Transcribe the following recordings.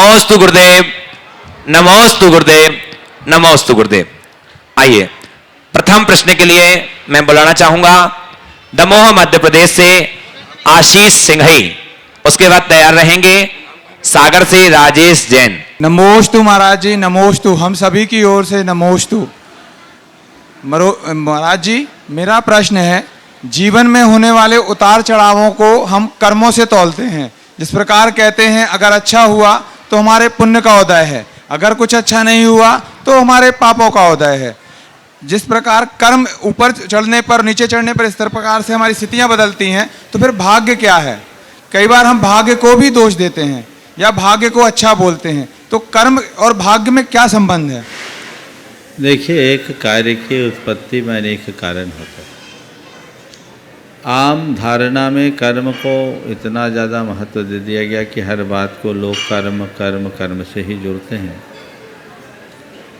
नमोस्तु गुरुदेव, नमोस्तु गुरुदेव, नमोस्तु गुरुदेव। आइए प्रथम प्रश्न के लिए मैं बुलाना चाहूंगा दमोह मध्य प्रदेश से आशीष सिंघई। उसके बाद तैयार रहेंगे सागर से राजेश जैन। नमोस्तु महाराज जी, नमोस्तु। हम सभी की ओर से नमोस्तु। महाराज जी, मेरा प्रश्न है, जीवन में होने वाले उतार चढ़ावों को हम कर्मों से तौलते हैं। जिस प्रकार कहते हैं अगर अच्छा हुआ तो हमारे पुण्य का उदय है, अगर कुछ अच्छा नहीं हुआ तो हमारे पापों का उदय है। जिस प्रकार कर्म ऊपर चढ़ने पर नीचे चढ़ने पर इस प्रकार से हमारी स्थितियां बदलती हैं, तो फिर भाग्य क्या है? कई बार हम भाग्य को भी दोष देते हैं या भाग्य को अच्छा बोलते हैं, तो कर्म और भाग्य में क्या संबंध है? देखिए, एक कार्य की उत्पत्ति में अनेक कारण होते हैं। आम धारणा में कर्म को इतना ज़्यादा महत्व दे दिया गया कि हर बात को लोग कर्म कर्म कर्म से ही जोड़ते हैं।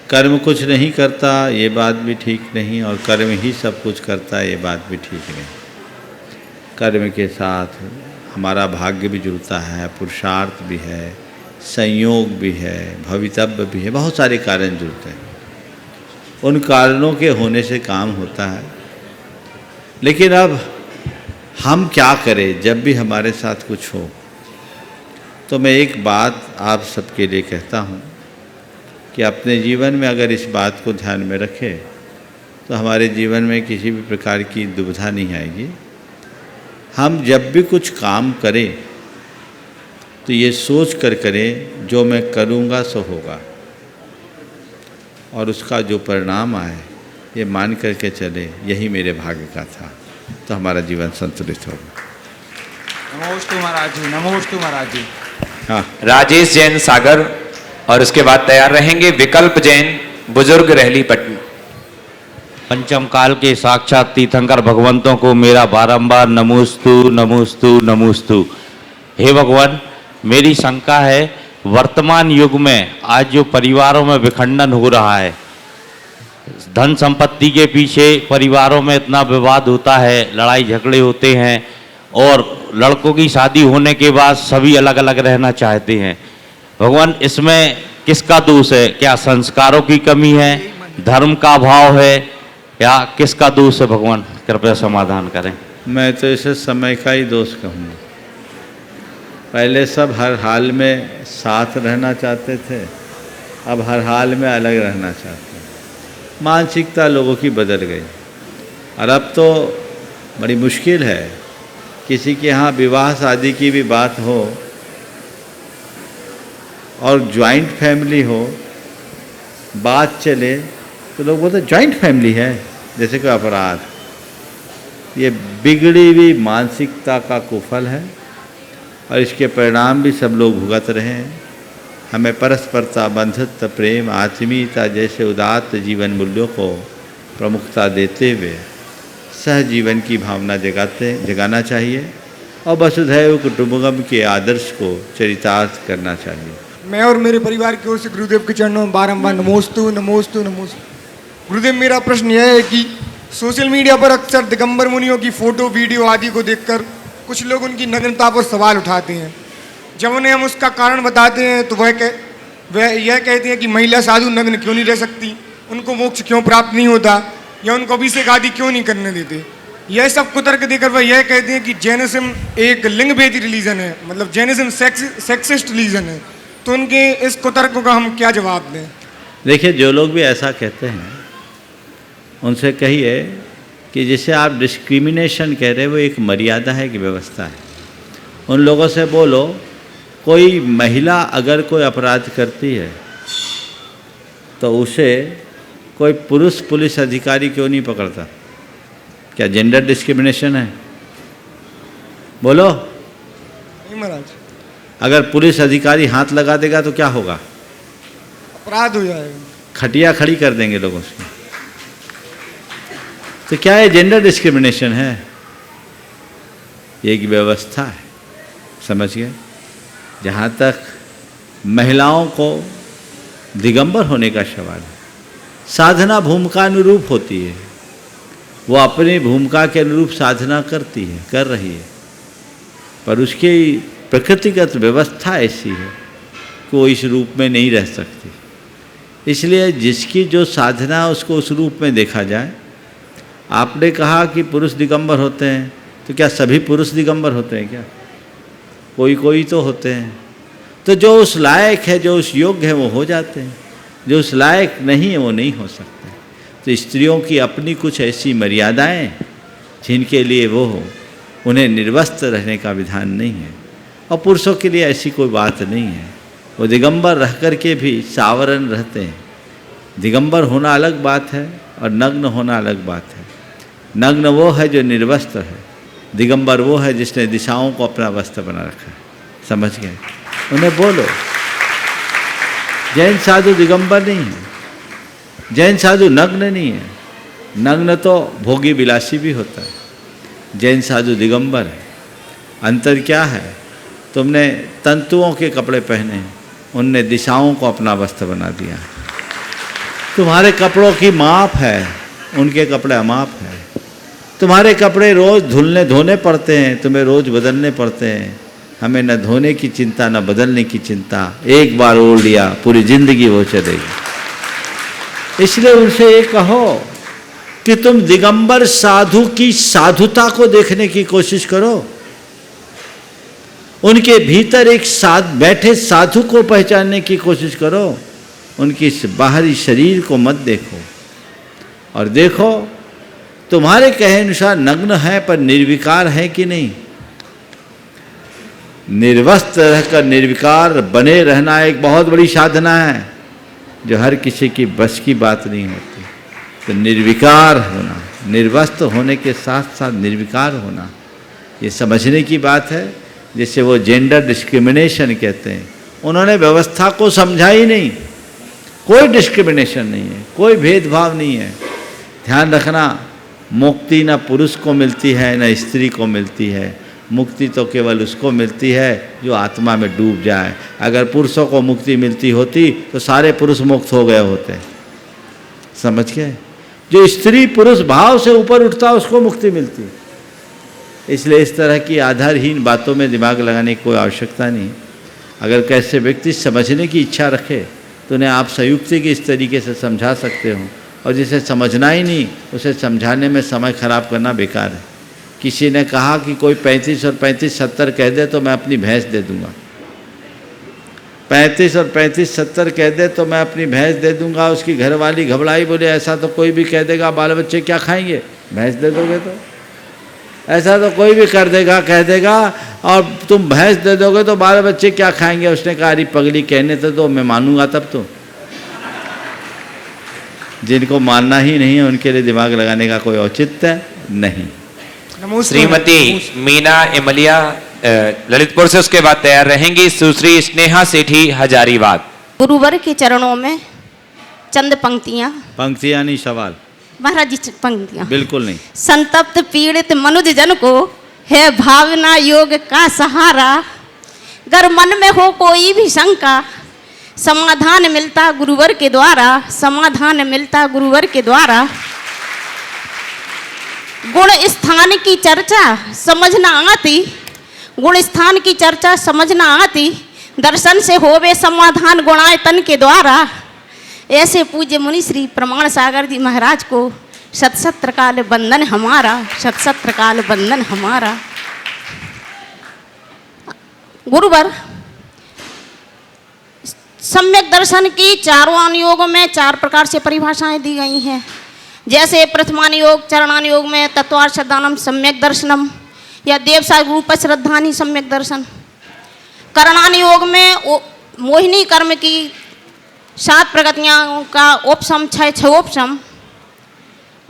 कर्म कुछ नहीं करता ये बात भी ठीक नहीं, और कर्म ही सब कुछ करता है ये बात भी ठीक नहीं। कर्म के साथ हमारा भाग्य भी जुड़ता है, पुरुषार्थ भी है, संयोग भी है, भवितव्य भी है, बहुत सारे कारण जुड़ते हैं। उन कारणों के होने से काम होता है। लेकिन अब हम क्या करें जब भी हमारे साथ कुछ हो? तो मैं एक बात आप सबके लिए कहता हूँ कि अपने जीवन में अगर इस बात को ध्यान में रखें तो हमारे जीवन में किसी भी प्रकार की दुविधा नहीं आएगी। हम जब भी कुछ काम करें तो ये सोच कर करें जो मैं करूँगा सो होगा, और उसका जो परिणाम आए ये मान करके चले यही मेरे भाग्य का था, तो हमारा जीवन संतुलित होगा। नमोस्तु महाराज जी, नमोस्तु महाराज जी। हाँ, राजेश जैन सागर, और उसके बाद तैयार रहेंगे विकल्प जैन बुजुर्ग रहली पटनी। पंचम काल के साक्षात तीर्थंकर भगवंतों को मेरा बारंबार नमोस्तु नमोस्तु नमोस्तु। हे भगवान, मेरी शंका है, वर्तमान युग में आज जो परिवारों में विखंडन हो रहा है, धन संपत्ति के पीछे परिवारों में इतना विवाद होता है, लड़ाई झगड़े होते हैं, और लड़कों की शादी होने के बाद सभी अलग अलग रहना चाहते हैं। भगवान, इसमें किसका दोष है? क्या संस्कारों की कमी है, धर्म का अभाव है, या किसका दोष है? भगवान कृपया समाधान करें। मैं तो इसे समय का ही दोष कहूँगा। पहले सब हर हाल में साथ रहना चाहते थे, अब हर हाल में अलग रहना चाहते हैं। मानसिकता लोगों की बदल गई, और अब तो बड़ी मुश्किल है किसी के यहाँ विवाह शादी की भी बात हो और जॉइंट फैमिली हो, बात चले तो लोग बोलते जॉइंट फैमिली है, जैसे कोई अपराध। ये बिगड़ी हुई मानसिकता का कुफल है, और इसके परिणाम भी सब लोग भुगत रहे हैं। हमें परस्परता, बंधुत्व, प्रेम, आत्मीयता जैसे उदात्त जीवन मूल्यों को प्रमुखता देते हुए सहजीवन की भावना जगाना चाहिए, और वसुधैव कुटुंबकम के आदर्श को चरितार्थ करना चाहिए। मैं और मेरे परिवार की ओर से गुरुदेव के चरणों में बारंबार नमोस्तु नमोस्तु नमोस्तु। गुरुदेव, मेरा प्रश्न यह है कि सोशल मीडिया पर अक्सर दिगंबर मुनियों की फ़ोटो, वीडियो आदि को देखकर कुछ लोग उनकी नग्नता पर सवाल उठाते हैं। जब उन्हें हम उसका कारण बताते हैं तो वह यह कहते हैं कि महिला साधु नग्न क्यों नहीं रह सकती, उनको मोक्ष क्यों प्राप्त नहीं होता, या उनको अभिषेक आदि क्यों नहीं करने देते। यह सब कुतर्क देकर वह यह कहते हैं कि जैनिज्म एक लिंग भेदी रिलीजन है, मतलब जैनिज्म सेक्सिस्ट रिलीजन है। तो उनके इस कुतर्क का हम क्या जवाब दें? देखिए, जो लोग भी ऐसा कहते हैं उनसे कहिए कि जिसे आप डिस्क्रिमिनेशन कह रहे हैं वो एक मर्यादा है, कि व्यवस्था है। उन लोगों से बोलो, कोई महिला अगर कोई अपराध करती है तो उसे कोई पुरुष पुलिस अधिकारी क्यों नहीं पकड़ता? क्या जेंडर डिस्क्रिमिनेशन है? बोलो। नहीं महाराज। अगर पुलिस अधिकारी हाथ लगा देगा तो क्या होगा? अपराध हो जाएगा, खटिया खड़ी कर देंगे लोगों से। तो क्या ये जेंडर डिस्क्रिमिनेशन है? ये एक व्यवस्था है, समझ गए? जहाँ तक महिलाओं को दिगंबर होने का सवाल है, साधना भूमिका अनुरूप होती है, वो अपनी भूमिका के अनुरूप साधना करती है, कर रही है, पर उसकी प्रकृतिगत व्यवस्था ऐसी है कि वो इस रूप में नहीं रह सकती। इसलिए जिसकी जो साधना है उसको उस रूप में देखा जाए। आपने कहा कि पुरुष दिगंबर होते हैं, तो क्या सभी पुरुष दिगंबर होते हैं क्या? कोई कोई तो होते हैं। तो जो उस लायक है, जो उस योग्य है, वो हो जाते हैं। जो उस लायक नहीं है वो नहीं हो सकते। तो स्त्रियों की अपनी कुछ ऐसी मर्यादाएं जिनके लिए वो उन्हें निर्वस्त्र रहने का विधान नहीं है, और पुरुषों के लिए ऐसी कोई बात नहीं है। वो दिगंबर रह कर के भी सावरण रहते हैं। दिगंबर होना अलग बात है और नग्न होना अलग बात है। नग्न वो है जो निर्वस्त्र है, दिगंबर वो है जिसने दिशाओं को अपना वस्त्र बना रखा है। समझ गए? उन्हें बोलो। जैन साधु दिगंबर नहीं है, जैन साधु नग्न नहीं है। नग्न तो भोगी विलासी भी होता है, जैन साधु दिगंबर है। अंतर क्या है? तुमने तंतुओं के कपड़े पहने हैं, उनने दिशाओं को अपना वस्त्र बना दिया। तुम्हारे कपड़ों की माप है, उनके कपड़े अमाप है। तुम्हारे कपड़े रोज़ धोने पड़ते हैं, तुम्हें रोज़ बदलने पड़ते हैं। हमें न धोने की चिंता न बदलने की चिंता। एक बार ओढ़ लिया पूरी जिंदगी वो चलेगी। इसलिए उनसे ये कहो कि तुम दिगंबर साधु की साधुता को देखने की कोशिश करो। उनके भीतर एक बैठे साधु को पहचानने की कोशिश करो। उनकी इस बाहरी शरीर को मत देखो। और देखो तुम्हारे कहे अनुसार नग्न है पर निर्विकार है कि नहीं। निर्वस्त्र रहकर निर्विकार बने रहना एक बहुत बड़ी साधना है, जो हर किसी की बस की बात नहीं होती। तो निर्विकार होना, निर्वस्त्र होने के साथ साथ निर्विकार होना, ये समझने की बात है। जिसे वो जेंडर डिस्क्रिमिनेशन कहते हैं, उन्होंने व्यवस्था को समझा ही नहीं। कोई डिस्क्रिमिनेशन नहीं है, कोई भेदभाव नहीं है। ध्यान रखना, मुक्ति न पुरुष को मिलती है न स्त्री को मिलती है। मुक्ति तो केवल उसको मिलती है जो आत्मा में डूब जाए। अगर पुरुषों को मुक्ति मिलती होती तो सारे पुरुष मुक्त हो गए होते। समझ गए? जो स्त्री पुरुष भाव से ऊपर उठता उसको मुक्ति मिलती। इसलिए इस तरह की आधारहीन बातों में दिमाग लगाने की कोई आवश्यकता नहीं। अगर कैसे व्यक्ति समझने की इच्छा रखे तो उन्हें आप संयुक्ति की इस तरीके से समझा सकते हो, और जिसे समझना ही नहीं उसे समझाने में समय खराब करना बेकार है। किसी ने कहा कि कोई 35 और 35 70 कह दे तो मैं अपनी भैंस दे दूंगा। 35 और 35 70 कह दे तो मैं अपनी भैंस दे दूंगा। उसकी घरवाली घबराई, बोले ऐसा तो कोई भी कह देगा, बाल बच्चे क्या खाएंगे, भैंस दे दोगे तो। ऐसा तो कोई भी कर देगा, कह देगा, और तुम भैंस दे दोगे तो बाल बच्चे क्या खाएंगे। उसने कहा अरे पगली कहने तो मैं मानूंगा तब तो। जिनको मानना ही नहीं है उनके लिए दिमाग लगाने का कोई औचित्य नहीं। श्रीमती मीना इमलिया ललितपुर से, उसके बाद तैयार रहेंगी सुश्री स्नेहा सेठी हजारीबाग। गुरुवर के चरणों में चंद पंक्तियां। पंक्तियां नहीं, सवाल। महाराज जी पंक्तियां। बिल्कुल नहीं। संतप्त पीड़ित मनुज जन को है भावना योग का सहारा। अगर मन में हो कोई भी शंका, समाधान मिलता गुरुवर के द्वारा, समाधान मिलता गुरुवर के द्वारा। गुण स्थान की चर्चा समझ न आती, गुण स्थान की चर्चा समझ न आती, दर्शन से होवे समाधान गुणायतन के द्वारा। ऐसे पूज्य मुनि श्री प्रमाण सागर जी महाराज को शतशत काल बंदन हमारा, शतशत काल बंदन हमारा। गुरुवर सम्यक दर्शन की चारों अनुयोगों में 4 प्रकार से परिभाषाएं दी गई हैं। जैसे प्रथमानुयोग चरणानुयोग में तत्वार्थ श्रद्धानम सम्यक दर्शनम या देवसा रूप श्रद्धानी सम्यक दर्शन। करणानुयोग में मोहिनी कर्म की 7 प्रगतियां का उपशम 6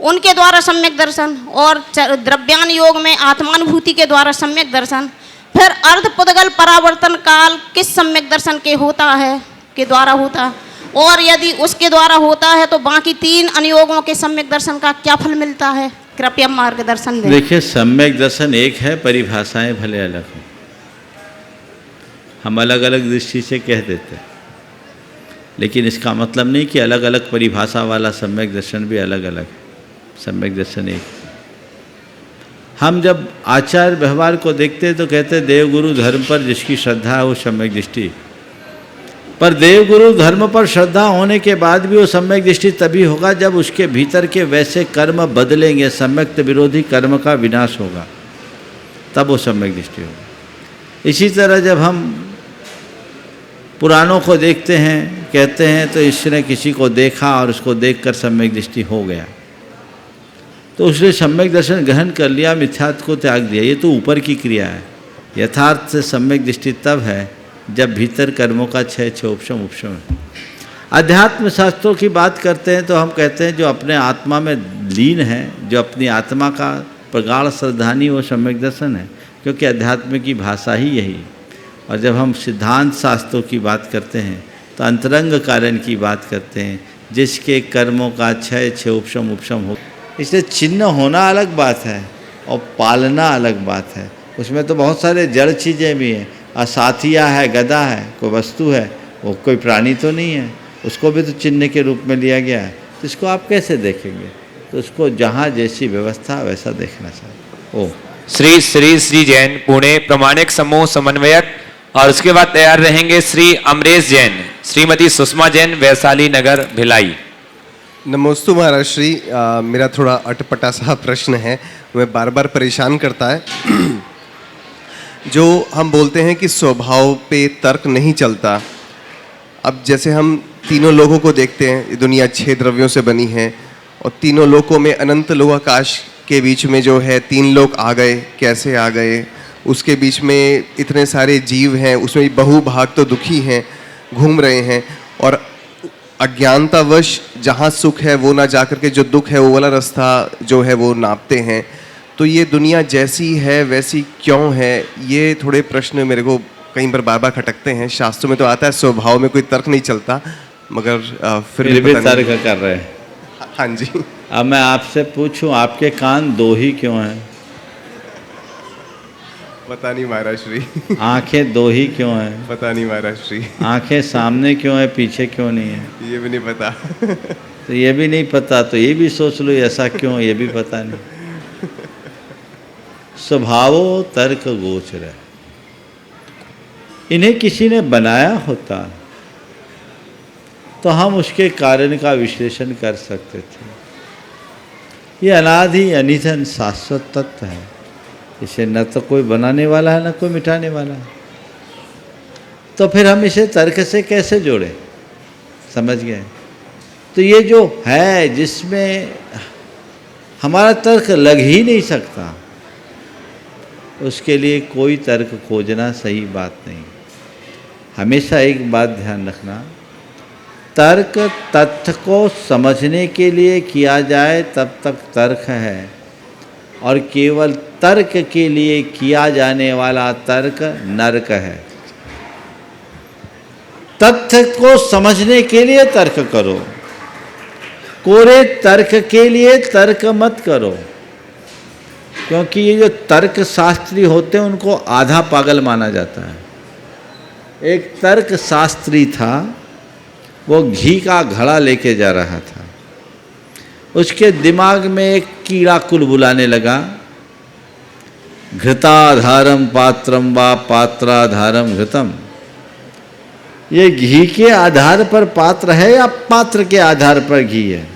उनके द्वारा सम्यक दर्शन। और द्रव्यान योग में आत्मानुभूति के द्वारा सम्यक दर्शन। फिर अर्धपुद्गल परावर्तन काल किस सम्यक दर्शन के होता है, के द्वारा होता, और यदि उसके द्वारा होता है तो बाकी 3 अनुयोगों के सम्यक दर्शन का क्या फल मिलता है, कृपया मार्गदर्शन दें। देखिए, सम्यक दर्शन एक है, परिभाषाएं भले अलग हों। हम अलग अलग दृष्टि से कह देते हैं, लेकिन इसका मतलब नहीं कि अलग अलग परिभाषा वाला सम्यक दर्शन भी अलग अलग है। सम्यक दर्शन एक। हम जब आचार व्यवहार को देखते हैं तो कहते हैं देवगुरु धर्म पर जिसकी श्रद्धा है वो सम्यक दृष्टि। पर देवगुरु धर्म पर श्रद्धा होने के बाद भी वो सम्यक दृष्टि तभी होगा जब उसके भीतर के वैसे कर्म बदलेंगे, सम्यक विरोधी कर्म का विनाश होगा, तब वो सम्यक दृष्टि होगा। इसी तरह जब हम पुराणों को देखते हैं, कहते हैं तो इसने किसी को देखा और उसको देखकर सम्यक दृष्टि हो गया, तो उसने सम्यक दर्शन ग्रहण कर लिया, मिथ्यात्व को त्याग दिया। ये तो ऊपर की क्रिया है। यथार्थ से सम्यक दृष्टि तब है जब भीतर कर्मों का क्षय उपशम है। अध्यात्म शास्त्रों की बात करते हैं तो हम कहते हैं जो अपने आत्मा में लीन है, जो अपनी आत्मा का प्रगाढ़ श्रद्धानी, वो सम्यक दर्शन है, क्योंकि अध्यात्म की भाषा ही यही है। और जब हम सिद्धांत शास्त्रों की बात करते हैं तो अंतरंग कारण की बात करते हैं, जिसके कर्मों का क्षय उपशम हो। इसलिए चिन्ह होना अलग बात है और पालना अलग बात है। उसमें तो बहुत सारे जड़ चीज़ें भी हैं। असाथिया है, गदा है, कोई वस्तु है, वो कोई प्राणी तो नहीं है, उसको भी तो चिन्ह के रूप में लिया गया है। तो इसको आप कैसे देखेंगे? तो उसको जहाँ जैसी व्यवस्था वैसा देखना चाहिए। ओ श्री श्री श्री जैन पुणे प्रमाणिक समूह समन्वयक, और उसके बाद तैयार रहेंगे श्री अमरेश जैन, श्रीमती सुषमा जैन, वैशाली नगर भिलाई। नमोस्तु महाराज श्री। मेरा थोड़ा अटपटा सा प्रश्न है, मैं बार बार परेशान करता है। जो हम बोलते हैं कि स्वभाव पे तर्क नहीं चलता, अब जैसे हम तीनों लोगों को देखते हैं, ये दुनिया 6 द्रव्यों से बनी है और तीनों लोकों में अनंत लोकाकाश के बीच में जो है 3 लोक आ गए, कैसे आ गए? उसके बीच में इतने सारे जीव हैं, उसमें बहुभाग तो दुखी हैं, घूम रहे हैं, और अज्ञानतावश जहाँ सुख है वो ना जाकर के जो दुख है वो वाला रास्ता जो है वो नापते हैं। तो ये दुनिया जैसी है वैसी क्यों है? ये थोड़े प्रश्न मेरे को कई बार बार खटकते हैं। शास्त्रों में तो आता है स्वभाव में कोई तर्क नहीं चलता, मगर फिर भी तर्क कर रहे हैं। हाँ जी। अब मैं आपसे पूछूं, आपके कान 2 ही क्यों हैं? पता नहीं महाराज श्री। आंखें 2 ही क्यों हैं? पता नहीं महाराज श्री। आंखें सामने क्यों है, पीछे क्यों नहीं है? ये भी नहीं पता। तो ये भी नहीं पता तो ये भी सोच लो ऐसा क्यों, ये भी पता नहीं। स्वभावो तर्क गोचर है, इन्हें किसी ने बनाया होता तो हम उसके कारण का विश्लेषण कर सकते थे। ये अनादि अनिधन शाश्वत तत्व है, इसे न तो कोई बनाने वाला है न कोई मिटाने वाला है। तो फिर हम इसे तर्क से कैसे जोड़ें? समझ गए? तो ये जो है जिसमें हमारा तर्क लग ही नहीं सकता, उसके लिए कोई तर्क खोजना सही बात नहीं। हमेशा एक बात ध्यान रखना, तर्क तथ्य को समझने के लिए किया जाए तब तक तर्क है, और केवल तर्क के लिए किया जाने वाला तर्क नर्क है। तथ्य को समझने के लिए तर्क करो, कोरे तर्क के लिए तर्क मत करो, क्योंकि ये जो तर्क शास्त्री होते हैं उनको आधा पागल माना जाता है। एक तर्क शास्त्री था, वो घी का घड़ा लेके जा रहा था, उसके दिमाग में एक कीड़ा कुलबुलाने लगा, घृताधारम पात्रम वा पात्राधारम घृतम। ये घी के आधार पर पात्र है या पात्र के आधार पर घी है?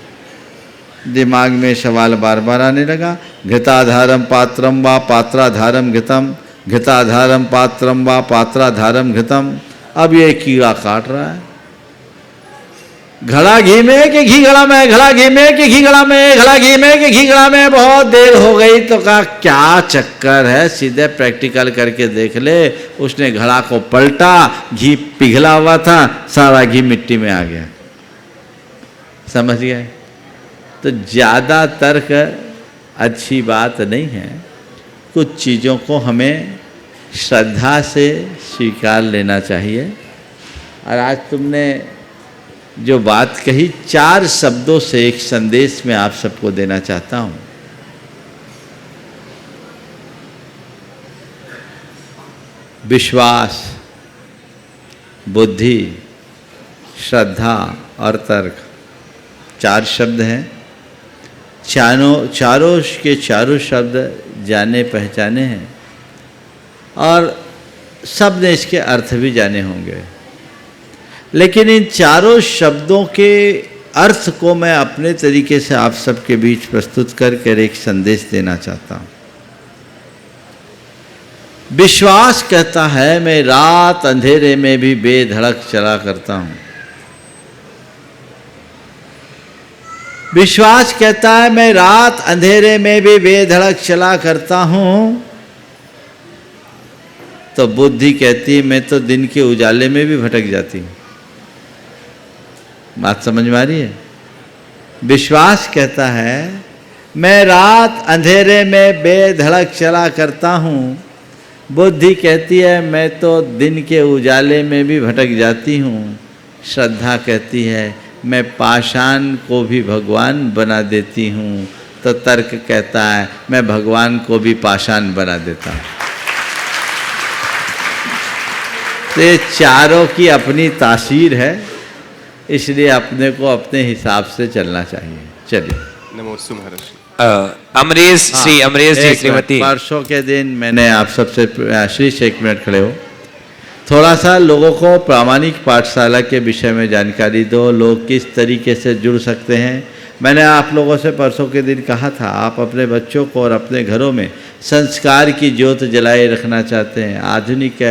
दिमाग में सवाल बार बार आने लगा। घृताधारम पात्रम वा पात्राधारम घृतम, घृताधारम पात्रम वा पात्राधारम घृतम। अब ये कीड़ा काट रहा है, घड़ा घी में कि घी घड़ा में, घड़ा घी में कि घी घड़ा में, घड़ा घी में कि घी घड़ा में। बहुत देर हो गई तो कहा क्या चक्कर है, सीधे प्रैक्टिकल करके देख ले। उसने घड़ा को पलटा, घी पिघला हुआ था, सारा घी मिट्टी में आ गया। समझ गए? तो ज़्यादा तर्क अच्छी बात नहीं है। कुछ चीज़ों को हमें श्रद्धा से स्वीकार लेना चाहिए। और आज तुमने जो बात कही, 4 शब्दों से एक संदेश मैं आप सबको देना चाहता हूँ। विश्वास, बुद्धि, श्रद्धा और तर्क, 4 शब्द हैं। चारों के चारों शब्द जाने पहचाने हैं और सब ने इसके अर्थ भी जाने होंगे। लेकिन इन चारों शब्दों के अर्थ को मैं अपने तरीके से आप सबके बीच प्रस्तुत कर एक संदेश देना चाहता हूँ। विश्वास कहता है मैं रात अंधेरे में भी बेधड़क चला करता हूँ। विश्वास कहता है मैं रात अंधेरे में भी बेधड़क चला करता हूँ। तो बुद्धि कहती है मैं तो दिन के उजाले में भी भटक जाती हूँ। बात समझ में आ रही है? विश्वास कहता है मैं रात अंधेरे में बेधड़क चला करता हूँ। बुद्धि कहती है मैं तो दिन के उजाले में भी भटक जाती हूँ। श्रद्धा कहती है मैं पाषाण को भी भगवान बना देती हूँ। तो तर्क कहता है मैं भगवान को भी पाषाण बना देता हूँ। तो ये चारों की अपनी तासीर है, इसलिए अपने को अपने हिसाब से चलना चाहिए। चलिए। नमोस्तु महर्षि। अमरीश, श्री अमरीश जी, श्रीमती। परसों के दिन मैंने आप सबसे श्री से 1 मिनट खड़े हो, थोड़ा सा लोगों को प्रामाणिक पाठशाला के विषय में जानकारी दो, लोग किस तरीके से जुड़ सकते हैं। मैंने आप लोगों से परसों के दिन कहा था आप अपने बच्चों को और अपने घरों में संस्कार की ज्योत जलाए रखना चाहते हैं। आधुनिक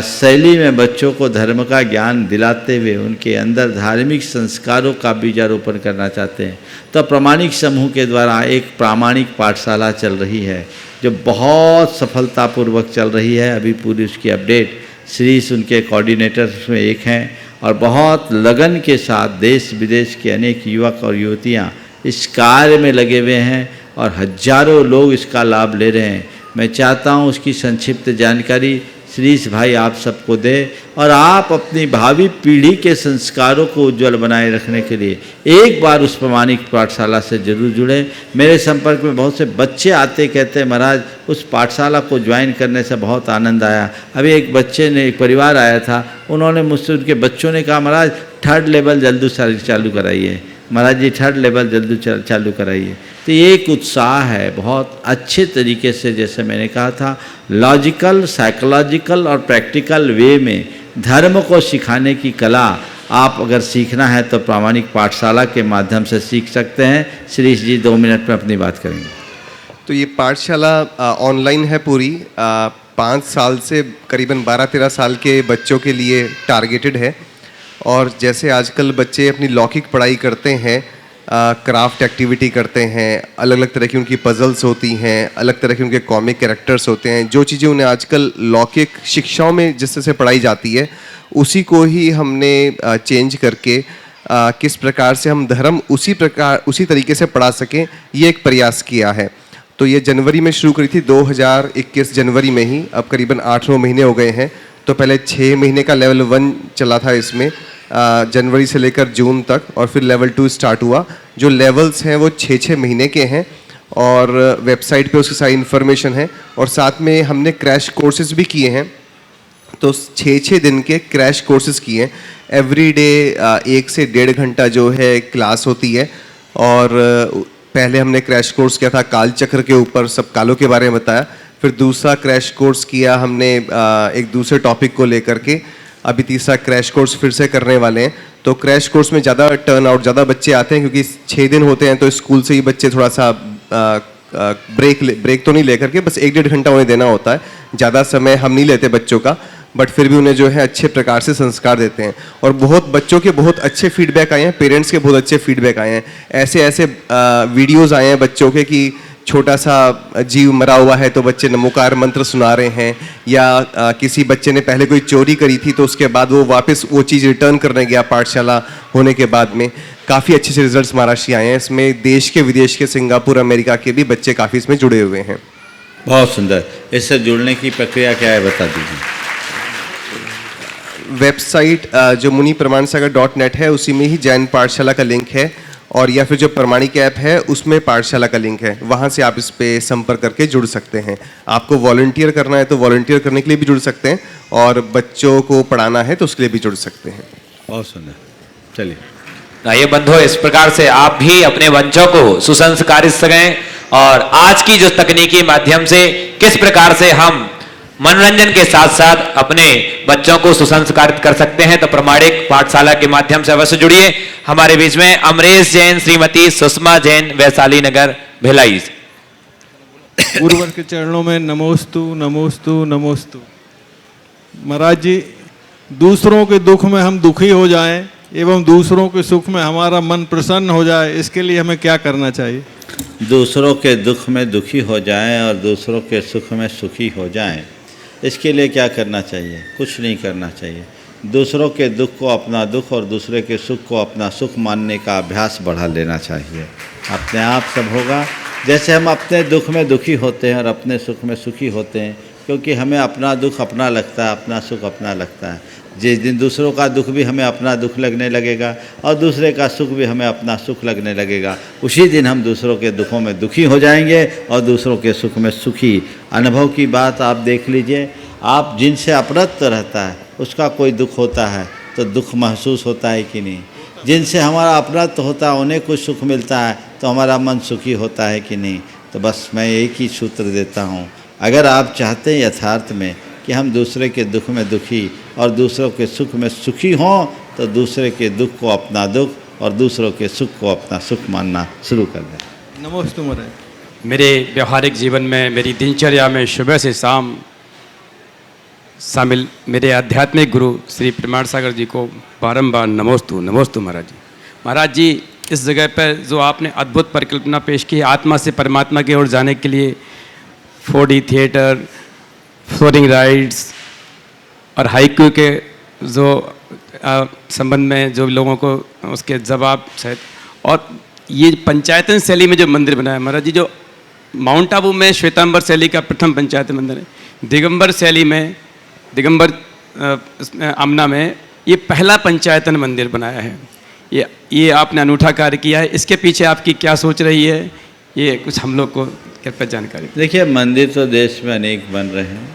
शैली में बच्चों को धर्म का ज्ञान दिलाते हुए उनके अंदर धार्मिक संस्कारों का बीजारोपण करना चाहते हैं। तो प्रामाणिक समूह के द्वारा एक प्रामाणिक पाठशाला चल रही है जो बहुत सफलतापूर्वक चल रही है। अभी पूरी उसकी अपडेट श्रीस उनके कोऑर्डिनेटर्स में एक हैं और बहुत लगन के साथ देश विदेश के अनेक युवक और युवतियां इस कार्य में लगे हुए हैं और हजारों लोग इसका लाभ ले रहे हैं। मैं चाहता हूं उसकी संक्षिप्त जानकारी श्रीस भाई आप सबको दे और आप अपनी भावी पीढ़ी के संस्कारों को उज्जवल बनाए रखने के लिए एक बार उस प्रामाणिक पाठशाला से जरूर जुड़ें। मेरे संपर्क में बहुत से बच्चे आते कहते हैं महाराज उस पाठशाला को ज्वाइन करने से बहुत आनंद आया। अभी एक बच्चे ने, एक परिवार आया था, उन्होंने मुझसे, उनके बच्चों ने कहा महाराज 3rd लेवल जल्दी चालू कराइए, महाराज जी 3rd लेवल जल्दी चालू कराइए। तो ये एक उत्साह है बहुत अच्छे तरीके से, जैसे मैंने कहा था, लॉजिकल, साइकोलॉजिकल और प्रैक्टिकल वे में धर्म को सिखाने की कला आप अगर सीखना है तो प्रामाणिक पाठशाला के माध्यम से सीख सकते हैं। श्रीश जी 2 मिनट में अपनी बात करेंगे। तो ये पाठशाला ऑनलाइन है पूरी, 5 साल से करीबन 12-13 साल के बच्चों के लिए टारगेटेड है। और जैसे आजकल बच्चे अपनी लौकिक पढ़ाई करते हैं, क्राफ्ट एक्टिविटी करते हैं, अलग अलग तरह की उनकी पजल्स होती हैं, अलग तरह के उनके कॉमिक कैरेक्टर्स होते हैं, जो चीज़ें उन्हें आजकल लौकिक शिक्षाओं में जिस तरह से पढ़ाई जाती है उसी को ही हमने चेंज करके किस प्रकार से हम धर्म उसी तरीके से पढ़ा सकें, ये एक प्रयास किया है। तो ये जनवरी में शुरू करी थी, 2021 जनवरी में ही, अब करीबन 8-9 महीने हो गए हैं। तो पहले 6 महीने का लेवल 1 चला था इसमें, जनवरी से लेकर जून तक, और फिर लेवल 2 स्टार्ट हुआ। जो लेवल्स हैं वो 6-6 महीने के हैं और वेबसाइट पे उसकी सारी इन्फॉर्मेशन है। और साथ में हमने क्रैश कोर्सेज भी किए हैं, तो 6-6 दिन के क्रैश कोर्सेज किए हैं। एवरी डे 1 से 1.5 घंटा जो है क्लास होती है। और पहले हमने क्रैश कोर्स किया था काल चक्र के ऊपर, सब कालों के बारे में बताया। फिर दूसरा क्रैश कोर्स किया हमने एक दूसरे टॉपिक को लेकर के। अभी तीसरा क्रैश कोर्स फिर से करने वाले हैं। तो क्रैश कोर्स में ज़्यादा टर्न आउट, ज़्यादा बच्चे आते हैं क्योंकि 6 दिन होते हैं, तो स्कूल से ही बच्चे थोड़ा सा ब्रेक तो नहीं लेकर के, बस 1-1.5 घंटा उन्हें देना होता है। ज़्यादा समय हम नहीं लेते बच्चों का, बट फिर भी उन्हें जो है अच्छे प्रकार से संस्कार देते हैं। और बहुत बच्चों के बहुत अच्छे फीडबैक आए हैं, पेरेंट्स के बहुत अच्छे फीडबैक आए हैं। ऐसे वीडियोज़ आए हैं बच्चों के कि छोटा सा जीव मरा हुआ है तो बच्चे नमोकार मंत्र सुना रहे हैं, या किसी बच्चे ने पहले कोई चोरी करी थी तो उसके बाद वो वापस वो चीज़ रिटर्न करने गया पाठशाला होने के बाद में। काफ़ी अच्छे से रिजल्ट्स महाराष्ट्र आए हैं इसमें। देश के विदेश के, सिंगापुर, अमेरिका के भी बच्चे काफ़ी इसमें जुड़े हुए हैं। बहुत सुंदर। इससे जुड़ने की प्रक्रिया क्या है बता दीजिए। वेबसाइट जो मुनि प्रमाण सागर .net है उसी में ही जैन पाठशाला का लिंक है, और या फिर जो प्रमाणिक ऐप है उसमें पाठशाला का लिंक है, वहाँ से आप इस पे संपर्क करके जुड़ सकते हैं। आपको वॉलंटियर करना है तो वॉलंटियर करने के लिए भी जुड़ सकते हैं, और बच्चों को पढ़ाना है तो उसके लिए भी जुड़ सकते हैं। बहुत सुंदर। चलिए ये बंधुओं, इस प्रकार से आप भी अपने बच्चों को सुसंस्कारित सकें और आज की जो तकनीकी माध्यम से किस प्रकार से हम मनोरंजन के साथ साथ अपने बच्चों को सुसंस्कारित कर सकते हैं तो प्रमाणिक पाठशाला के माध्यम से अवश्य जुड़िए। हमारे बीच में अमरेश जैन, श्रीमती सुषमा जैन, वैशाली नगर, भिलाई। गुरुवर के चरणों में नमोस्तु नमोस्तु नमोस्तु। महाराज जी, दूसरों के दुख में हम दुखी हो जाएं एवं दूसरों के सुख में हमारा मन प्रसन्न हो जाए, इसके लिए हमें क्या करना चाहिए? दूसरों के दुख में दुखी हो जाएं और दूसरों के सुख में सुखी हो जाएं, इसके लिए क्या करना चाहिए? कुछ नहीं करना चाहिए। दूसरों के दुख को अपना दुख और दूसरे के सुख को अपना सुख मानने का अभ्यास बढ़ा लेना चाहिए। अपने आप सब होगा। जैसे हम अपने दुख में दुखी होते हैं और अपने सुख में सुखी होते हैं, क्योंकि हमें अपना दुख अपना लगता है, अपना सुख अपना लगता है। जिस दिन दूसरों का दुख भी हमें अपना दुख लगने लगेगा और दूसरे का सुख भी हमें अपना सुख लगने लगेगा, उसी दिन हम दूसरों के दुखों में दुखी हो जाएंगे और दूसरों के सुख में सुखी। अनुभव की बात आप देख लीजिए, आप जिनसे अपरत रहता है उसका कोई दुख होता है तो दुख महसूस होता है कि नहीं? जिनसे हमारा अपरत होता है उन्हें कुछ सुख मिलता है तो हमारा मन सुखी होता है कि नहीं? तो बस मैं एक ही सूत्र देता हूँ, अगर आप चाहते हैं यथार्थ में कि हम दूसरे के दुख में दुखी और दूसरों के सुख में सुखी हों, तो दूसरे के दुख को अपना दुख और दूसरों के सुख को अपना सुख मानना शुरू कर दें। नमोस्तु महाराज। मेरे व्यवहारिक जीवन में, मेरी दिनचर्या में सुबह से शाम शामिल मेरे आध्यात्मिक गुरु श्री प्रमाण सागर जी को बारंबार नमोस्तु नमोस्तु महाराज जी। महाराज जी, इस जगह पर जो आपने अद्भुत परिकल्पना पेश की, आत्मा से परमात्मा की ओर जाने के लिए 4D थिएटर, फ्लोरिंग राइड्स और हाइक्यू के जो संबंध में जो लोगों को उसके जवाब शायद, और ये पंचायतन शैली में जो मंदिर बनाया महाराज जी, जो माउंट आबू में श्वेतांबर शैली का प्रथम पंचायतन मंदिर है, दिगंबर शैली में, दिगंबर आमना में ये पहला पंचायतन मंदिर बनाया है। ये आपने अनूठा कार्य किया है, इसके पीछे आपकी क्या सोच रही है, ये कुछ हम लोग को कृपया जानकारी। देखिए, मंदिर तो देश में अनेक बन रहे हैं,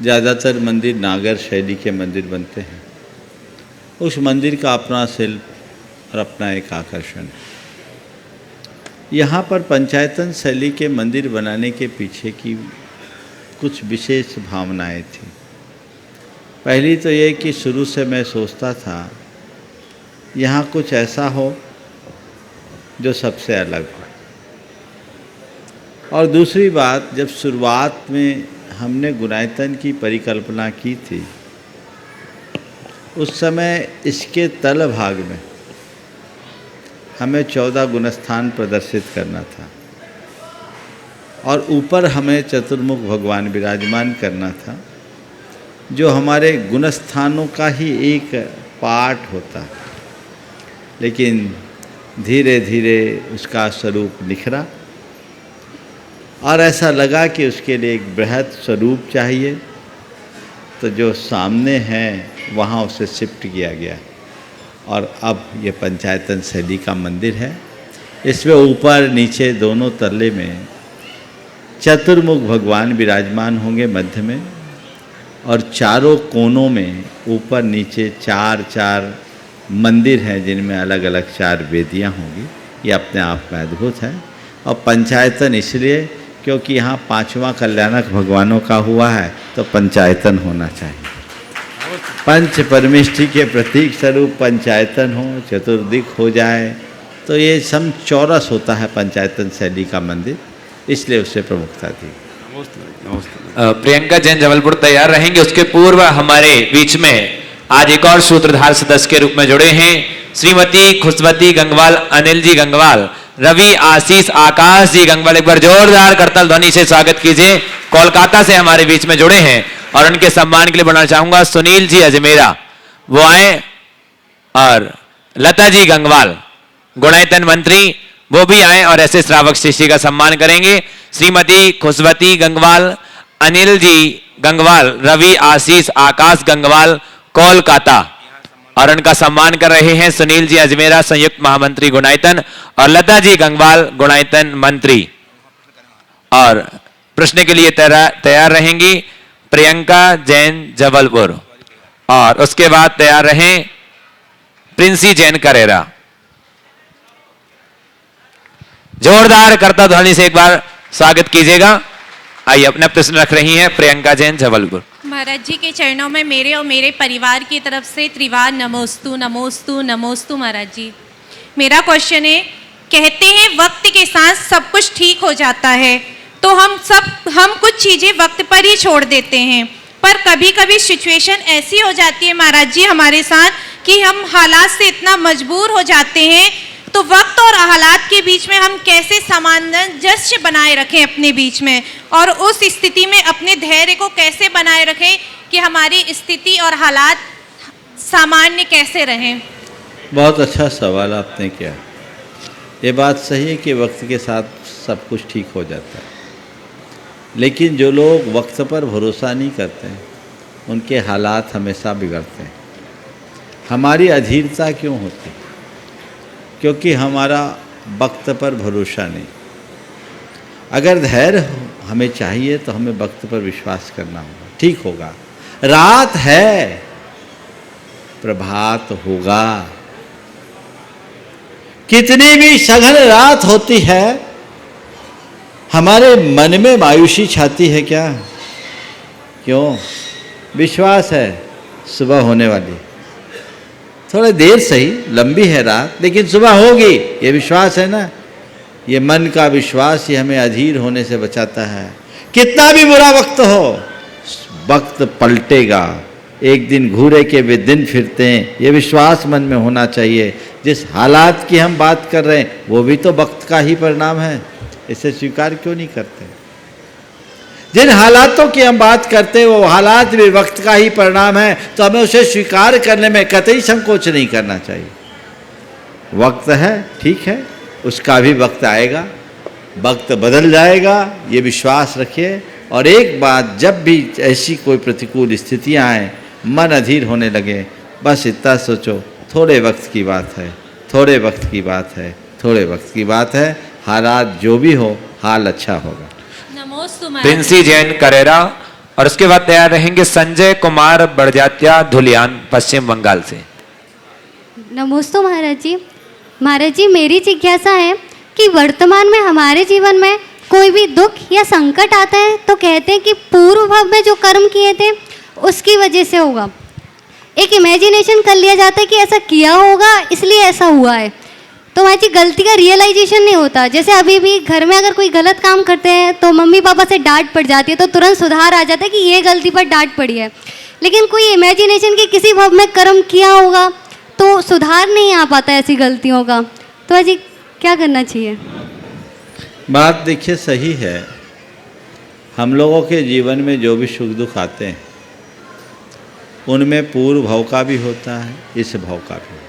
ज़्यादातर मंदिर नागर शैली के मंदिर बनते हैं। उस मंदिर का अपना शिल्प और अपना एक आकर्षण है। यहाँ पर पंचायतन शैली के मंदिर बनाने के पीछे की कुछ विशेष भावनाएं थी। पहली तो ये कि शुरू से मैं सोचता था यहाँ कुछ ऐसा हो जो सबसे अलग हो, और दूसरी बात, जब शुरुआत में हमने गुणायतन की परिकल्पना की थी उस समय इसके तल भाग में हमें 14 गुणस्थान प्रदर्शित करना था और ऊपर हमें चतुर्मुख भगवान विराजमान करना था, जो हमारे गुणस्थानों का ही एक पार्ट होता। लेकिन धीरे धीरे उसका स्वरूप निखरा और ऐसा लगा कि उसके लिए एक बृहद स्वरूप चाहिए, तो जो सामने है वहाँ उसे शिफ्ट किया गया और अब ये पंचायतन शैली का मंदिर है। इसमें ऊपर नीचे दोनों तल्ले में चतुर्मुख भगवान विराजमान होंगे मध्य में, और चारों कोनों में ऊपर नीचे 4 मंदिर हैं जिनमें अलग अलग 4 वेदियाँ होंगी। ये अपने आप में अद्भुत है। और पंचायतन इसलिए क्योंकि यहाँ 5वां कल्याणक भगवानों का हुआ है, तो पंचायतन होना चाहिए। पंच परमेष्टि के प्रतीक स्वरूप पंचायतन हो, चतुर्दिक हो जाए, तो ये सम चौरस होता है पंचायतन शैली का मंदिर, इसलिए उसे प्रमुखता दी। प्रियंका जैन जबलपुर तैयार रहेंगे। उसके पूर्व हमारे बीच में आज एक और सूत्रधार सदस्य के रूप में जुड़े हैं श्रीमती खुशवती गंगवाल, अनिल जी गंगवाल, रवि आशीष, आकाश जी गंगवाल। एक बार जोरदार करताल ध्वनि से स्वागत कीजिए। कोलकाता से हमारे बीच में जुड़े हैं और उनके सम्मान के लिए बुलाना चाहूंगा सुनील जी अजमेरा, वो आए, और लता जी गंगवाल, गुणायतन मंत्री, वो भी आए और ऐसे श्रावक शिष्य का सम्मान करेंगे। श्रीमती खुशवती गंगवाल, अनिल जी गंगवाल, रवि आशीष, आकाश गंगवाल, कोलकाता, और उनका सम्मान कर रहे हैं सुनील जी अजमेरा, संयुक्त महामंत्री गुणायतन, और लता जी गंगवाल, गुणायतन मंत्री। और प्रश्न के लिए तैयार रहेंगी प्रियंका जैन जबलपुर, और उसके बाद तैयार रहें प्रिंसी जैन करेरा। जोरदार करता ध्वनि से एक बार स्वागत कीजिएगा। आइए अपना प्रश्न रख रही हैं प्रियंका जैन जबलपुर। महाराज जी के चरणों में मेरे और मेरे परिवार की तरफ से त्रिवार नमोस्तु नमोस्तु नमोस्तु। महाराज जी, मेरा क्वेश्चन है, कहते हैं वक्त के साथ सब कुछ ठीक हो जाता है, तो हम कुछ चीज़ें वक्त पर ही छोड़ देते हैं, पर कभी कभी सिचुएशन ऐसी हो जाती है महाराज जी हमारे साथ कि हम हालात से इतना मजबूर हो जाते हैं, तो वक्त और हालात के बीच में हम कैसे सामंजस्य बनाए रखें अपने बीच में, और उस स्थिति में अपने धैर्य को कैसे बनाए रखें कि हमारी स्थिति और हालात सामान्य कैसे रहें। बहुत अच्छा सवाल आपने किया। ये बात सही है कि वक्त के साथ सब कुछ ठीक हो जाता है, लेकिन जो लोग वक्त पर भरोसा नहीं करते हैं उनके हालात हमेशा बिगड़ते हैं। हमारी अधीरता क्यों होती? क्योंकि हमारा वक्त पर भरोसा नहीं। अगर धैर्य हमें चाहिए तो हमें वक्त पर विश्वास करना होगा, ठीक होगा। रात है, प्रभात होगा। कितनी भी सघन रात होती है, हमारे मन में मायूसी छाती है क्या? क्यों? विश्वास है सुबह होने वाली। थोड़ा देर सही, लंबी है रात, लेकिन सुबह होगी, ये विश्वास है ना। ये मन का विश्वास ही हमें अधीर होने से बचाता है। कितना भी बुरा वक्त हो, वक्त पलटेगा। एक दिन घूरे के वे दिन फिरते हैं, ये विश्वास मन में होना चाहिए। जिस हालात की हम बात कर रहे हैं वो भी तो वक्त का ही परिणाम है, इसे स्वीकार क्यों नहीं करते? जिन हालातों की हम बात करते हैं वो हालात भी वक्त का ही परिणाम है, तो हमें उसे स्वीकार करने में कतई संकोच नहीं करना चाहिए। वक्त है, ठीक है, उसका भी वक्त आएगा, वक्त बदल जाएगा, ये विश्वास रखिए। और एक बात, जब भी ऐसी कोई प्रतिकूल स्थितियां आए, मन अधीर होने लगे, बस इतना सोचो, थोड़े वक्त की बात है, थोड़े वक्त की बात है, थोड़े वक्त की बात है। हालात जो भी हो, हाल अच्छा होगा। नमोस्तु प्रिंसी जैन करेरा, और उसके बाद तैयार रहेंगे संजय कुमार बड़जात्या धुलियान पश्चिम बंगाल से। नमोस्तु महाराज जी। महाराज जी, मेरी जिज्ञासा है कि वर्तमान में हमारे जीवन में कोई भी दुख या संकट आता है तो कहते हैं कि पूर्व भाव में जो कर्म किए थे उसकी वजह से होगा। एक इमेजिनेशन कर लिया जाता है कि ऐसा किया होगा इसलिए ऐसा हुआ है, तो महाराज जी गलती का रियलाइजेशन नहीं होता। जैसे अभी भी घर में अगर कोई गलत काम करते हैं तो मम्मी पापा से डांट पड़ जाती है, तो तुरंत सुधार आ जाता है कि ये गलती पर डांट पड़ी है। लेकिन कोई इमेजिनेशन के किसी भाव में कर्म किया होगा तो सुधार नहीं आ पाता ऐसी गलतियों का, तो महाराज जी क्या करना चाहिए? बात देखिए सही है। हम लोगों के जीवन में जो भी सुख दुख आते हैं उनमें पूर्व भाव का भी होता है, इस भाव का भी।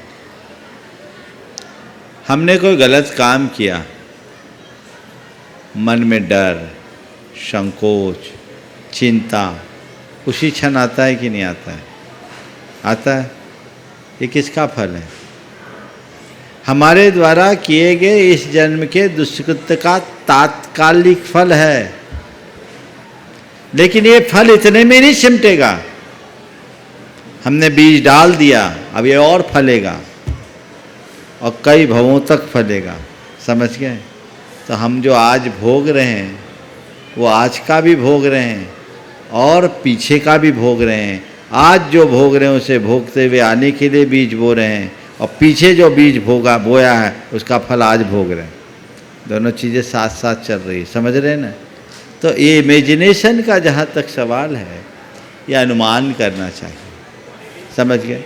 हमने कोई गलत काम किया, मन में डर, संकोच, चिंता उसी क्षण आता है कि नहीं आता है? आता है। ये किसका फल है? हमारे द्वारा किए गए इस जन्म के दुष्कृत्य का तात्कालिक फल है, लेकिन ये फल इतने में नहीं सिमटेगा। हमने बीज डाल दिया, अब ये और फलेगा और कई भवों तक फलेगा, समझ गए? तो हम जो आज भोग रहे हैं वो आज का भी भोग रहे हैं और पीछे का भी भोग रहे हैं। आज जो भोग रहे हैं उसे भोगते हुए आने के लिए बीज बो रहे हैं, और पीछे जो बीज बोया है उसका फल आज भोग रहे हैं। दोनों चीज़ें साथ साथ चल रही है, समझ रहे हैं ना? तो ये इमेजिनेशन का जहाँ तक सवाल है, ये अनुमान करना चाहिए, समझ गए?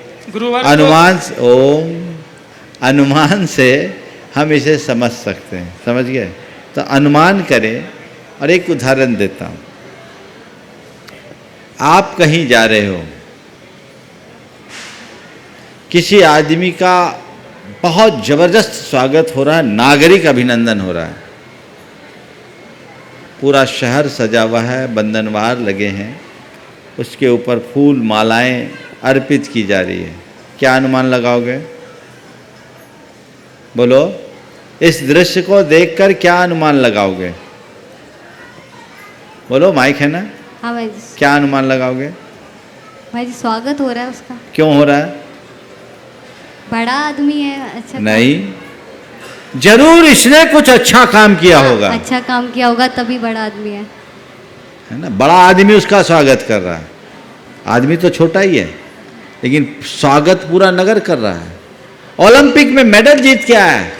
अनुमान से हम इसे समझ सकते हैं, समझ गए? तो अनुमान करें। और एक उदाहरण देता हूँ। आप कहीं जा रहे हो, किसी आदमी का बहुत ज़बरदस्त स्वागत हो रहा है, नागरिक अभिनंदन हो रहा है, पूरा शहर सजा हुआ है, बंधनवार लगे हैं, उसके ऊपर फूल मालाएं अर्पित की जा रही है। क्या अनुमान लगाओगे? बोलो, इस दृश्य को देखकर क्या अनुमान लगाओगे? बोलो, माइक है ना? हाँ भाई जी। क्या अनुमान लगाओगे? भाई जी स्वागत हो रहा है उसका। क्यों हो रहा है? बड़ा आदमी है, अच्छा नहीं, जरूर इसने कुछ अच्छा काम किया होगा। अच्छा काम किया होगा तभी बड़ा आदमी है। है ना। बड़ा आदमी उसका स्वागत कर रहा है, आदमी तो छोटा ही है, लेकिन स्वागत पूरा नगर कर रहा है। ओलंपिक में मेडल जीत के आया है,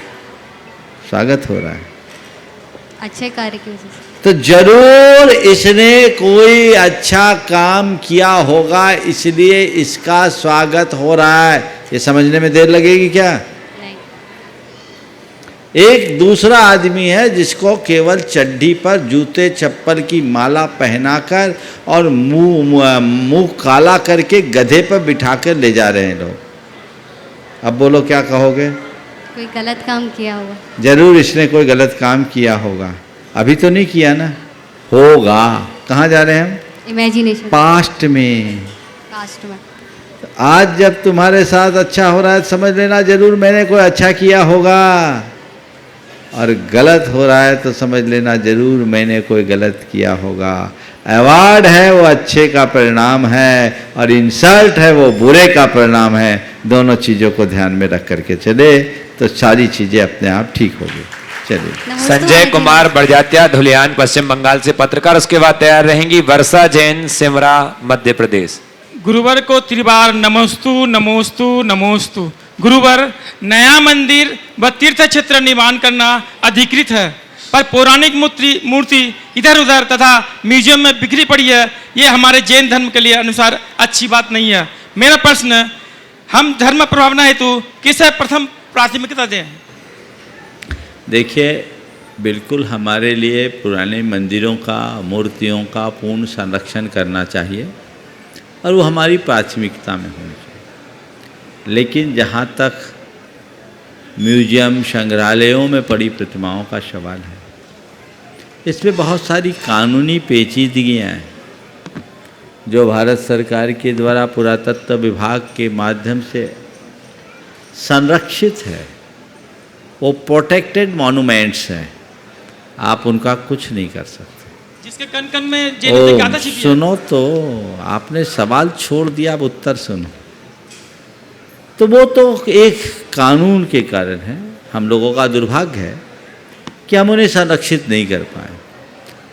स्वागत हो रहा है। अच्छे कार्य की वजह से। तो जरूर इसने कोई अच्छा काम किया होगा, इसलिए इसका स्वागत हो रहा है। ये समझने में देर लगेगी क्या? नहीं। एक दूसरा आदमी है जिसको केवल चड्डी पर जूते चप्पल की माला पहनाकर और मुंह काला करके गधे पर बिठाकर ले जा रहे हैं लोग। अब बोलो क्या कहोगे? कोई गलत काम किया होगा। जरूर इसने कोई गलत काम किया होगा, अभी तो नहीं किया ना, होगा। कहाँ जा रहे हैं हम? इमेजिनेशन। पास्ट में। पास्ट में। आज जब तुम्हारे साथ अच्छा हो रहा है समझ लेना जरूर मैंने कोई अच्छा किया होगा, और गलत हो रहा है तो समझ लेना जरूर मैंने कोई गलत किया होगा। अवार्ड है वो अच्छे का परिणाम है, और इंसल्ट है वो बुरे का परिणाम है। दोनों चीज़ों को ध्यान में रख करके चले तो सारी चीज़ें अपने आप ठीक होगी। चलिए। संजय कुमार बड़जात्या, धुलियान, पश्चिम बंगाल से पत्रकार। उसके बाद तैयार रहेंगी वर्षा जैन, सिमरा, मध्य प्रदेश। गुरुवर को त्रिबार नमोस्तु नमोस्तु नमोस्तु। गुरुवर, नया मंदिर व तीर्थ क्षेत्र निर्माण करना अधिकृत है, पर पौराणिक मूर्ति इधर उधर तथा म्यूजियम में बिखरी पड़ी है। ये हमारे जैन धर्म के लिए अनुसार अच्छी बात नहीं है। मेरा प्रश्न, हम धर्म प्रभावना हेतु किसे प्रथम प्राथमिकता दें? देखिए, बिल्कुल हमारे लिए पुराने मंदिरों का, मूर्तियों का पूर्ण संरक्षण करना चाहिए, और वो हमारी प्राथमिकता में होनी चाहिए। लेकिन जहाँ तक म्यूजियम, संग्रहालयों में पड़ी प्रतिमाओं का सवाल है, इसमें बहुत सारी कानूनी पेचीदगियाँ हैं जो भारत सरकार के द्वारा पुरातत्व विभाग के माध्यम से संरक्षित है। वो प्रोटेक्टेड मॉन्यूमेंट्स हैं, आप उनका कुछ नहीं कर सकते। जिसके कन कन में जैन गाथा छिपी है। सुनो तो, आपने सवाल छोड़ दिया, अब उत्तर सुनो। तो वो तो एक कानून के कारण है। हम लोगों का दुर्भाग्य है कि हम उन्हें संरक्षित नहीं कर पाए,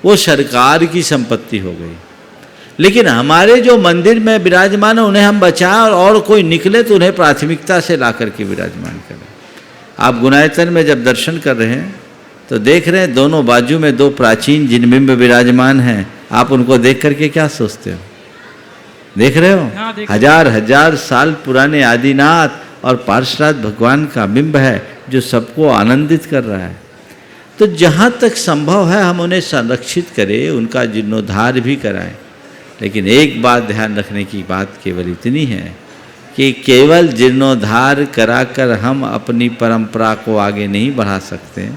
वो सरकार की संपत्ति हो गई। लेकिन हमारे जो मंदिर में विराजमान है उन्हें हम बचाएं, और कोई निकले तो उन्हें प्राथमिकता से ला करके विराजमान करें। आप गुनायतन में जब दर्शन कर रहे हैं तो देख रहे हैं दोनों बाजू में दो प्राचीन जिन बिंब विराजमान हैं। आप उनको देख करके क्या सोचते हो? देख रहे हो? हाँ, हजार हजार साल पुराने आदिनाथ और पार्श्वनाथ भगवान का बिंब है जो सबको आनंदित कर रहा है। तो जहाँ तक संभव है हम उन्हें संरक्षित करें, उनका जीर्णोद्धार भी कराएं। लेकिन एक बात ध्यान रखने की बात केवल इतनी है कि केवल जीर्णोद्धार कराकर हम अपनी परंपरा को आगे नहीं बढ़ा सकते।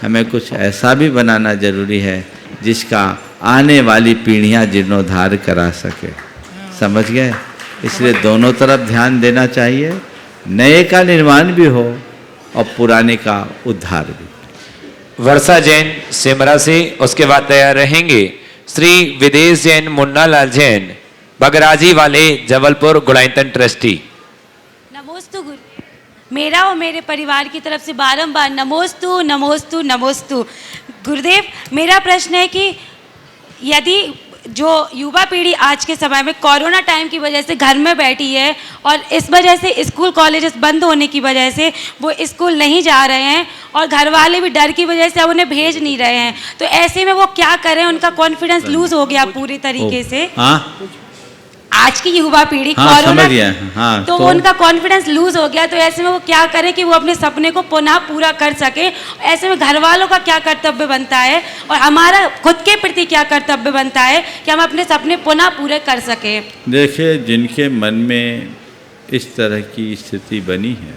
हमें कुछ ऐसा भी बनाना जरूरी है जिसका आने वाली पीढ़ियां जीर्णोद्धार करा सके। समझ गए? इसलिए दोनों तरफ ध्यान देना चाहिए, नए का निर्माण भी हो और पुराने का उद्धार भी। वर्षा जैन, सिमरा से। उसके बाद तैयार रहेंगे श्री विदेश जैन, मुन्ना लाल जैन, बगराजी वाले, जबलपुर, गुड़ाइतन ट्रस्टी। नमोस्तु गुरु, मेरा और मेरे परिवार की तरफ से बारंबार नमोस्तु नमोस्तु नमोस्तु। गुरुदेव, मेरा प्रश्न है कि यदि जो युवा पीढ़ी आज के समय में कोरोना टाइम की वजह से घर में बैठी है और इस वजह से स्कूल कॉलेजेस बंद होने की वजह से वो स्कूल नहीं जा रहे हैं और घर वाले भी डर की वजह से अब उन्हें भेज नहीं रहे हैं, तो ऐसे में वो क्या करें? उनका कॉन्फिडेंस लूज हो गया पूरी तरीके से। आज की युवा पीढ़ी कोरोना, तो उनका कॉन्फिडेंस लूज हो गया, तो ऐसे में वो क्या करें कि वो अपने सपने को पुनः पूरा कर सके? ऐसे में घर वालों का क्या कर्तव्य बनता है और हमारा खुद के प्रति क्या कर्तव्य बनता है कि हम अपने सपने पुनः पूरे कर सकें? देखिए, जिनके मन में इस तरह की स्थिति बनी है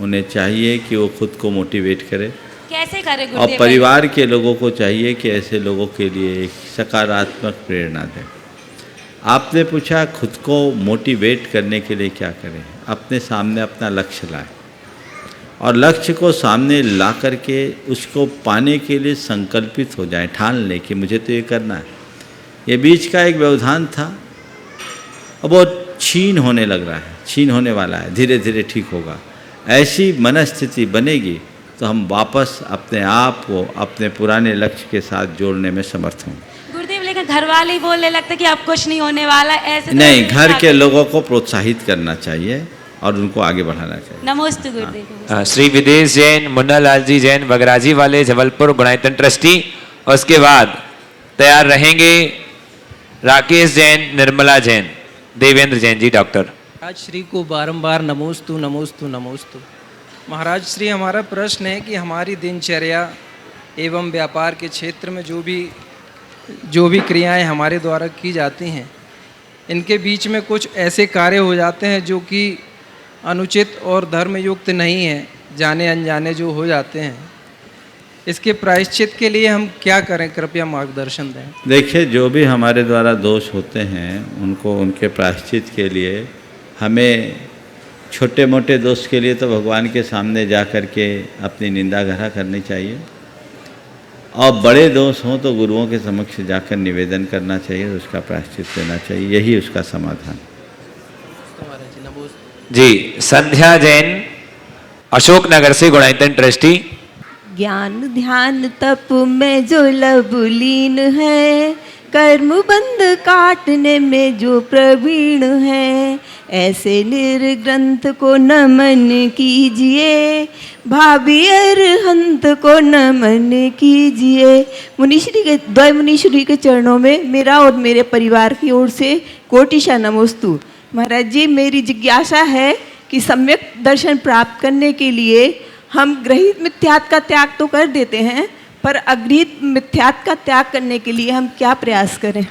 उन्हें चाहिए कि वो खुद को मोटिवेट करे। कैसे करें और गुरुदेव? परिवार के लोगों को चाहिए कि ऐसे लोगों के लिए एक सकारात्मक प्रेरणा दें। आपने पूछा खुद को मोटिवेट करने के लिए क्या करें? अपने सामने अपना लक्ष्य लाएं और लक्ष्य को सामने ला करके उसको पाने के लिए संकल्पित हो जाएं, ठान लें कि मुझे तो ये करना है। ये बीच का एक व्यवधान था, अब वो छीन होने लग रहा है, छीन होने वाला है, धीरे धीरे ठीक होगा। ऐसी मनस्थिति बनेगी तो हम वापस अपने आप को अपने पुराने लक्ष्य के साथ जोड़ने में समर्थ होंगे। गुरुदेव, में घर वाले ही बोलने लगते कि अब कुछ नहीं होने वाला, ऐसे तो नहीं, घर के लोगों को प्रोत्साहित करना चाहिए और उनको आगे बढ़ाना चाहिए। नमोस्तु गुरुदेव। श्री विदेश जैन, मुन्ना लाल जी जैन, बगराजी वाले, जबलपुर गुणायतन ट्रस्टी। और उसके बाद तैयार रहेंगे राकेश जैन, निर्मला जैन, देवेंद्र जैन जी डॉक्टर। महाराज श्री को बारंबार नमोस्तु नमोस्तु नमोस्तु। महाराज श्री, हमारा प्रश्न है कि हमारी दिनचर्या एवं व्यापार के क्षेत्र में जो भी क्रियाएं हमारे द्वारा की जाती हैं, इनके बीच में कुछ ऐसे कार्य हो जाते हैं जो कि अनुचित और धर्मयुक्त नहीं है, जाने अनजाने जो हो जाते हैं, इसके प्रायश्चित के लिए हम क्या करें, कृपया मार्गदर्शन दें। देखिए, जो भी हमारे द्वारा दोष होते हैं उनको उनके प्रायश्चित के लिए हमें छोटे मोटे दोष के लिए तो भगवान के सामने जा कर के अपनी निंदा ग्रह करनी चाहिए, और बड़े दोष हों तो गुरुओं के समक्ष जाकर निवेदन करना चाहिए, उसका प्रायश्चित देना चाहिए, यही उसका समाधान। जी, संध्या जैन, अशोकनगर से गुणायतन ट्रस्टी। ज्ञान ध्यान तप में जो लबलीन है, कर्म बंध काटने में जो प्रवीण है, ऐसे निर्ग्रंथ को नमन कीजिए, भावी अरहंत को नमन कीजिए। द्वय मुनीश्वरी के चरणों में मेरा और मेरे परिवार की ओर से कोटिशा नमोस्तु। महाराज जी, मेरी जिज्ञासा है कि सम्यक दर्शन प्राप्त करने के लिए हम गृहीत मिथ्यात्व का त्याग तो कर देते हैं, पर अगृहीत मिथ्यात्व का त्याग करने के लिए हम क्या प्रयास करें?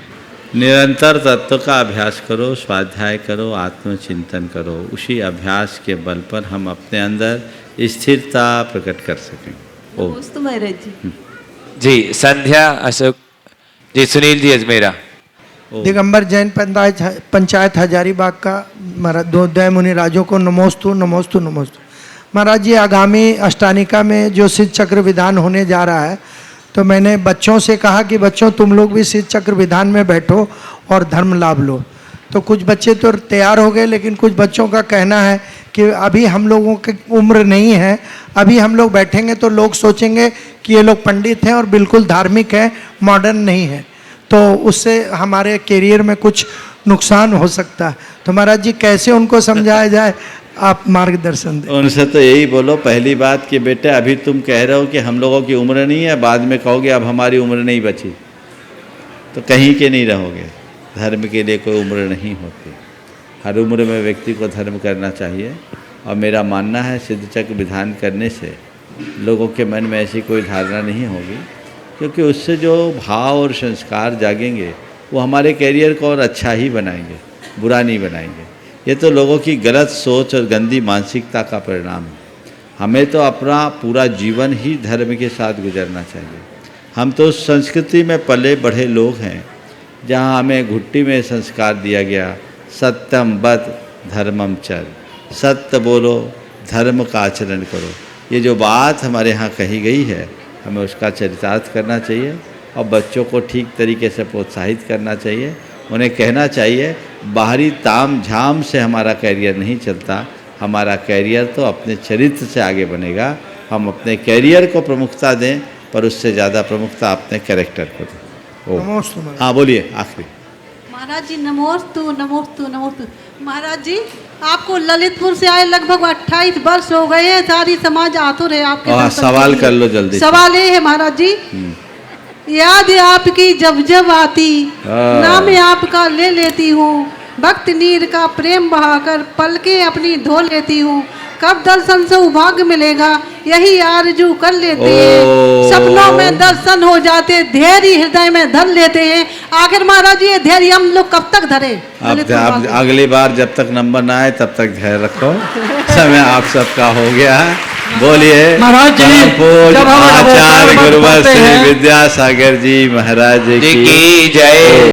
निरंतर तत्व का अभ्यास करो, स्वाध्याय करो, आत्मचिंतन करो। उसी अभ्यास के बल पर हम अपने अंदर स्थिरता प्रकट कर सकें। नमोस्तु महाराज जी। जी, संध्या अशोक जी। सुनील जी अजमेरा। दिगंबर जैन पंचायत हजारीबाग का द्वय मुनि राजों को नमोस्तु नमोस्तु नमोस्तु। महाराज जी, आगामी अष्टानिका में जो सिद्ध चक्र विधान होने जा रहा है, तो मैंने बच्चों से कहा कि बच्चों तुम लोग भी सिद्ध चक्र विधान में बैठो और धर्म लाभ लो। तो कुछ बच्चे तो तैयार हो गए, लेकिन कुछ बच्चों का कहना है कि अभी हम लोगों की उम्र नहीं है, अभी हम लोग बैठेंगे तो लोग सोचेंगे कि ये लोग पंडित हैं और बिल्कुल धार्मिक हैं, मॉडर्न नहीं है, तो उससे हमारे करियर में कुछ नुकसान हो सकता है। तो महाराज जी, कैसे उनको समझाया जाए, आप मार्गदर्शन दें। उनसे तो यही बोलो पहली बात कि बेटे, अभी तुम कह रहे हो कि हम लोगों की उम्र नहीं है, बाद में कहोगे अब हमारी उम्र नहीं बची, तो कहीं के नहीं रहोगे। धर्म के लिए कोई उम्र नहीं होती, हर उम्र में व्यक्ति को धर्म करना चाहिए। और मेरा मानना है सिद्ध चक्र विधान करने से लोगों के मन में ऐसी कोई धारणा नहीं होगी, क्योंकि उससे जो भाव और संस्कार जागेंगे वो हमारे कैरियर को और अच्छा ही बनाएंगे, बुरा नहीं बनाएंगे। ये तो लोगों की गलत सोच और गंदी मानसिकता का परिणाम है। हमें तो अपना पूरा जीवन ही धर्म के साथ गुजरना चाहिए। हम तो उस संस्कृति में पले बढ़े लोग हैं जहाँ हमें घुट्टी में संस्कार दिया गया, सत्यम बद धर्मम चर, सत्य बोलो, धर्म का आचरण करो। ये जो बात हमारे यहाँ कही गई है, हमें उसका चरितार्थ करना चाहिए और बच्चों को ठीक तरीके से प्रोत्साहित करना चाहिए। उन्हें कहना चाहिए बाहरी ताम झाम से हमारा कैरियर नहीं चलता, हमारा कैरियर तो अपने चरित्र से आगे बनेगा। हम अपने कैरियर को प्रमुखता दें, पर उससे ज़्यादा प्रमुखता अपने कैरेक्टर को दें। हाँ बोलिए आखिरी। महाराज जी, नमोस्तु नमोस्तु नमोस्तु। महाराज जी, आपको ललितपुर से आए लगभग 28 वर्ष हो गए हैं, सारी समाज आतुर है आपके। सवाल कर लो जल्दी। सवाल ये है महाराज जी, याद आपकी जब जब आती, नाम आपका ले लेती हूँ, भक्त नीर का प्रेम बहाकर पलके अपनी धो लेती हूँ, कब दर्शन से सौभाग्य मिलेगा यही आरजू कर लेते हैं, सपनों में दर्शन हो जाते, धैर्य हृदय में धर लेते हैं। आखिर महाराज जी, ये धैर्य हम लोग कब तक धरे? आप अगली बार जब तक नंबर ना आए तब तक धैर्य रखो। समय आप सबका हो गया है। बोलिए महाराज जी, आचार्य गुरुवर श्री विद्यासागर जी महाराज की जय।